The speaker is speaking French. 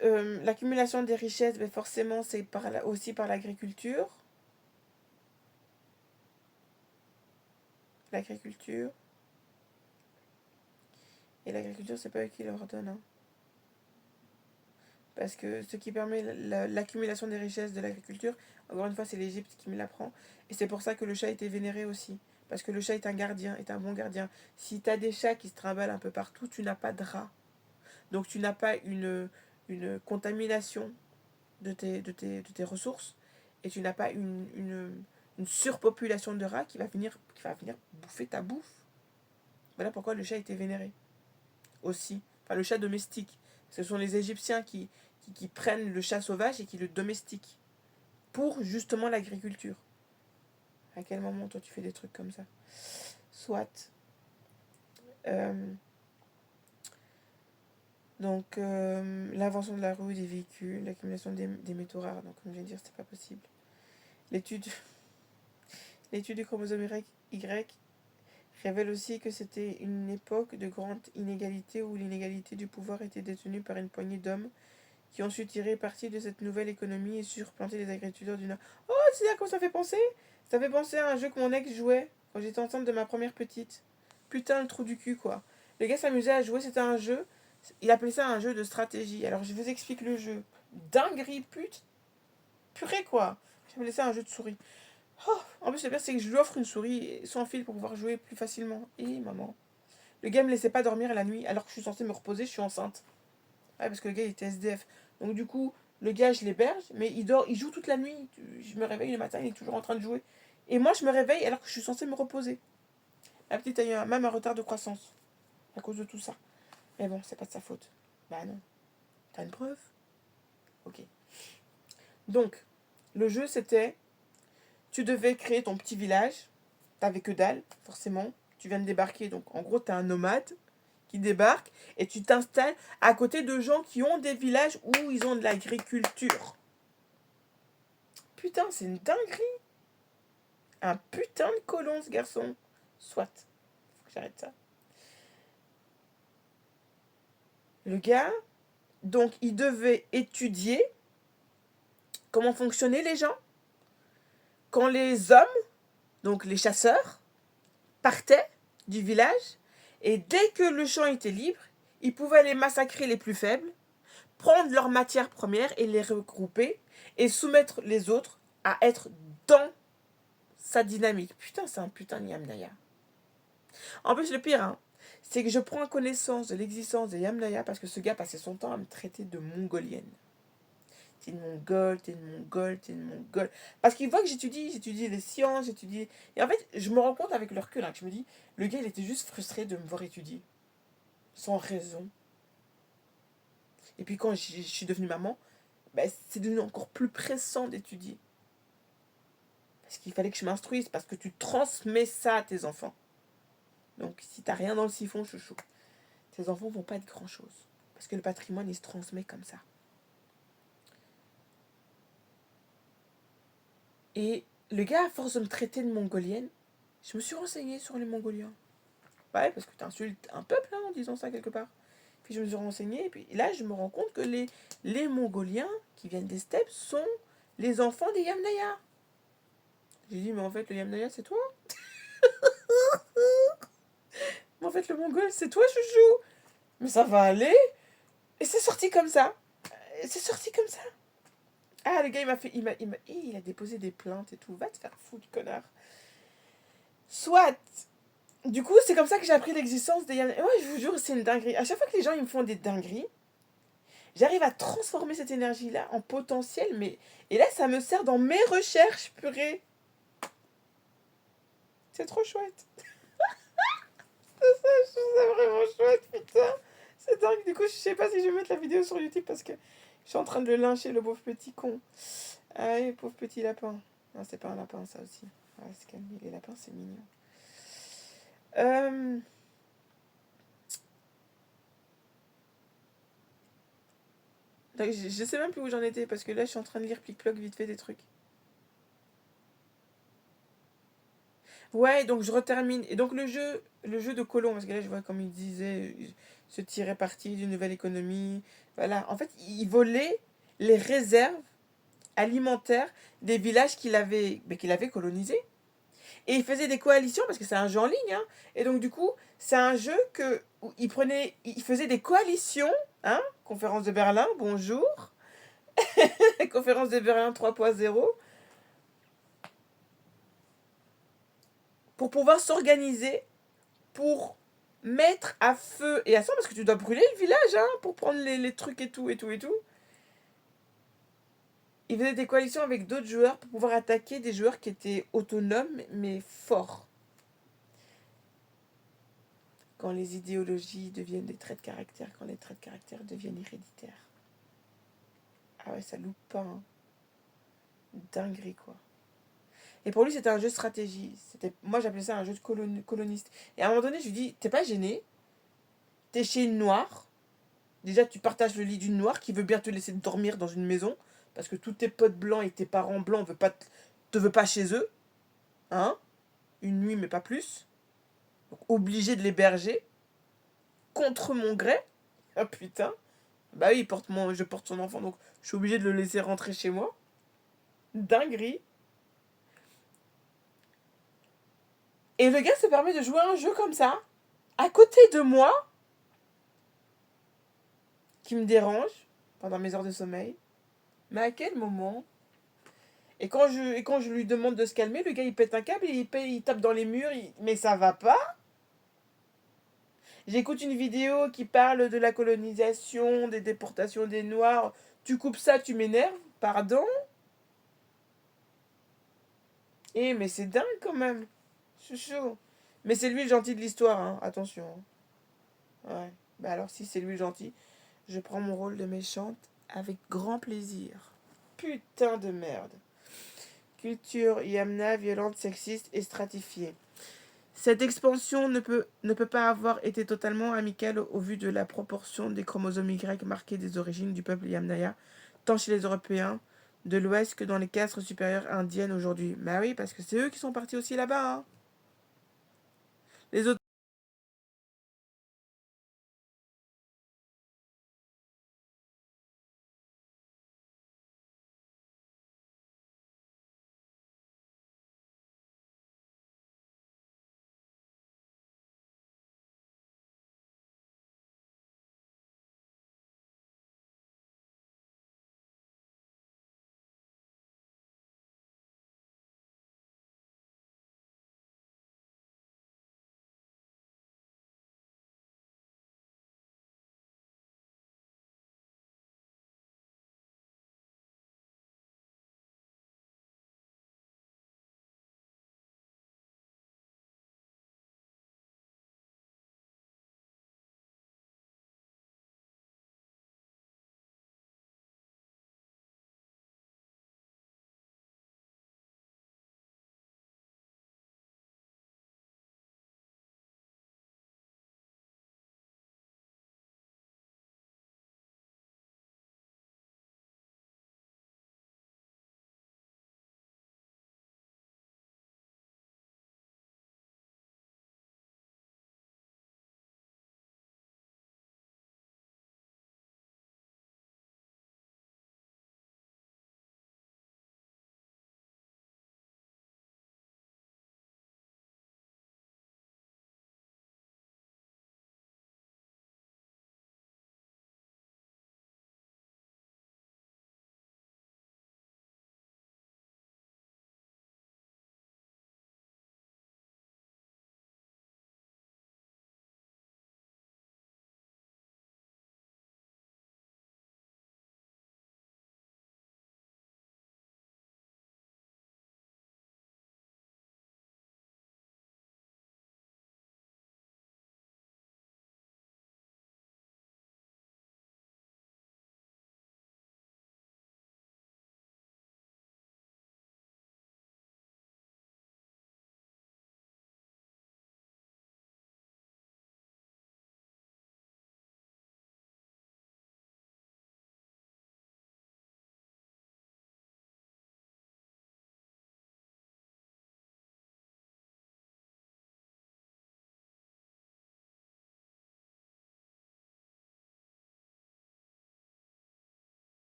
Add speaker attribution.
Speaker 1: L'accumulation des richesses, ben forcément, c'est aussi par l'agriculture. L'agriculture. Et l'agriculture, c'est pas eux qui leur donnent, hein. Parce que ce qui permet l'accumulation des richesses de l'agriculture, encore une fois, c'est l'Égypte qui me l'apprend. Et c'est pour ça que le chat était vénéré aussi. Parce que le chat est un gardien, est un bon gardien. Si tu as des chats qui se trimballent un peu partout, tu n'as pas de rats. Donc tu n'as pas une contamination de tes ressources. Et tu n'as pas une surpopulation de rats qui va venir bouffer ta bouffe. Voilà pourquoi le chat était vénéré aussi. Enfin, le chat domestique. Ce sont les Égyptiens qui prennent le chat sauvage et qui le domestiquent. Pour justement l'agriculture. À quel moment toi tu fais des trucs comme ça? Soit. Euh, l'invention de la roue, des véhicules, l'accumulation des métaux rares. Donc, comme je viens de dire, c'est pas possible. L'étude, l'étude du chromosome Y révèle aussi que c'était une époque de grande inégalité où l'inégalité du pouvoir était détenue par une poignée d'hommes qui ont su tirer parti de cette nouvelle économie et surplanter les agriculteurs du Nord. Oh, tu sais à quoi ça fait penser? Ça fait penser à un jeu que mon ex jouait quand j'étais enceinte de ma première petite. Putain, le trou du cul, quoi. Le gars s'amusait à jouer, c'était un jeu. Il appelait ça un jeu de stratégie. Alors, je vous explique le jeu. Dinguerie, purée, quoi. J'appelais ça un jeu de souris. Oh, en plus, le pire, c'est que je lui offre une souris sans fil pour pouvoir jouer plus facilement. Et maman. Le gars me laissait pas dormir la nuit alors que je suis censée me reposer, je suis enceinte. Ouais, parce que le gars, il était SDF. Donc, du coup, le gars, je l'héberge, mais il dort, il joue toute la nuit. Je me réveille le matin, il est toujours en train de jouer. Et moi, je me réveille alors que je suis censée me reposer. La petite a eu même un retard de croissance à cause de tout ça. Mais bon, c'est pas de sa faute. Bah non. T'as une preuve? Ok. Donc, le jeu, c'était, tu devais créer ton petit village. T'avais que dalle, forcément. Tu viens de débarquer, donc en gros, t'es un nomade qui débarque et tu t'installes à côté de gens qui ont des villages où ils ont de l'agriculture. Putain, c'est une dinguerie. Un putain de colon, ce garçon. Soit. Faut que j'arrête ça. Le gars, donc, il devait étudier comment fonctionnaient les gens quand les hommes, donc les chasseurs, partaient du village. Et dès que le champ était libre, ils pouvaient aller massacrer les plus faibles, prendre leurs matières premières et les regrouper et soumettre les autres à être dans sa dynamique. Putain, c'est un putain de Yamnaya. En plus, le pire, hein, c'est que je prends connaissance de l'existence de Yamnaya parce que ce gars passait son temps à me traiter de mongolienne. T'es une mongole, t'es une mongole, t'es une mongole. Parce qu'il voit que j'étudie les sciences, j'étudie. Et en fait, je me rends compte avec le recul, hein, que je me dis, le gars, il était juste frustré de me voir étudier. Sans raison. Et puis quand je suis devenue maman, ben, c'est devenu encore plus pressant d'étudier. Parce qu'il fallait que je m'instruise, parce que tu transmets ça à tes enfants. Donc si t'as rien dans le siphon, chouchou, tes enfants vont pas être grand chose. Parce que le patrimoine, il se transmet comme ça. Et le gars, à force de me traiter de mongolienne, je me suis renseignée sur les Mongoliens. Ouais, parce que tu insultes un peuple hein, en disant ça quelque part. Puis je me suis renseignée, et puis là, je me rends compte que les Mongoliens qui viennent des steppes sont les enfants des Yamnaya. J'ai dit, mais en fait, le Yamnaya, c'est toi? Mais en fait, le Mongol, c'est toi, chouchou? Mais ça va aller? Et c'est sorti comme ça. C'est sorti comme ça. Ah, le gars, il m'a fait. Il a déposé des plaintes et tout. Va te faire foutre, connard. Soit. Du coup, c'est comme ça que j'ai appris l'existence des Yamnaya. Ouais, je vous jure, c'est une dinguerie. À chaque fois que les gens ils me font des dingueries, j'arrive à transformer cette énergie-là en potentiel, mais... Et là, ça me sert dans mes recherches, purée. C'est trop chouette. Je trouve ça vraiment chouette, putain. C'est dingue. Du coup, je sais pas si je vais mettre la vidéo sur YouTube parce que je suis en train de le lyncher, le pauvre petit con. Ah oui, pauvre petit lapin. Non, c'est pas un lapin, ça aussi. Ouais, c'est calme. Les lapins, c'est mignon. Euh... Donc, je sais même plus où j'en étais parce que là, je suis en train de lire plic-ploc vite fait des trucs. Ouais, donc je retermine. Et donc le jeu de colon, parce que là je vois comme il disait, se tirer parti d'une nouvelle économie. Voilà, en fait, il volait les réserves alimentaires des villages qu'il avait colonisés. Et il faisait des coalitions, parce que c'est un jeu en ligne, hein. Et donc du coup, c'est un jeu où il faisait des coalitions, hein. Conférence de Berlin, bonjour. Conférence de Berlin 3.0, pour pouvoir s'organiser pour mettre à feu et à sang, parce que tu dois brûler le village, hein, pour prendre les trucs et tout, et tout, et tout. Il faisait des coalitions avec d'autres joueurs pour pouvoir attaquer des joueurs qui étaient autonomes, mais forts. Quand les idéologies deviennent des traits de caractère, quand les traits de caractère deviennent héréditaires. Ah ouais, ça loupe pas, hein. Dinguerie, quoi. Et pour lui, c'était un jeu de stratégie. Moi, j'appelais ça un jeu de coloniste. Et à un moment donné, je lui dis, t'es pas gêné? T'es chez une noire. Déjà, tu partages le lit d'une noire qui veut bien te laisser dormir dans une maison. Parce que tous tes potes blancs et tes parents blancs te veulent pas chez eux. Hein? Une nuit, mais pas plus. Donc, obligé de l'héberger. Contre mon gré. Ah putain. Bah oui, je porte son enfant, donc je suis obligé de le laisser rentrer chez moi. Dinguerie. Et le gars se permet de jouer à un jeu comme ça, à côté de moi, qui me dérange pendant mes heures de sommeil. Mais à quel moment? Et quand je lui demande de se calmer, le gars il pète un câble, il tape dans les murs, mais ça va pas? J'écoute une vidéo qui parle de la colonisation, des déportations des Noirs. Tu coupes ça, tu m'énerves? Pardon? Eh, mais c'est dingue quand même. C'est chaud. Mais c'est lui le gentil de l'histoire, hein. Attention. Ouais. Bah alors si c'est lui le gentil, je prends mon rôle de méchante avec grand plaisir. Putain de merde. Culture Yamna violente, sexiste et stratifiée. Cette expansion ne peut pas avoir été totalement amicale au vu de la proportion des chromosomes Y marqués des origines du peuple Yamnaya, tant chez les Européens de l'Ouest que dans les castes supérieures indiennes aujourd'hui. Bah oui, parce que c'est eux qui sont partis aussi là-bas, hein. Les autres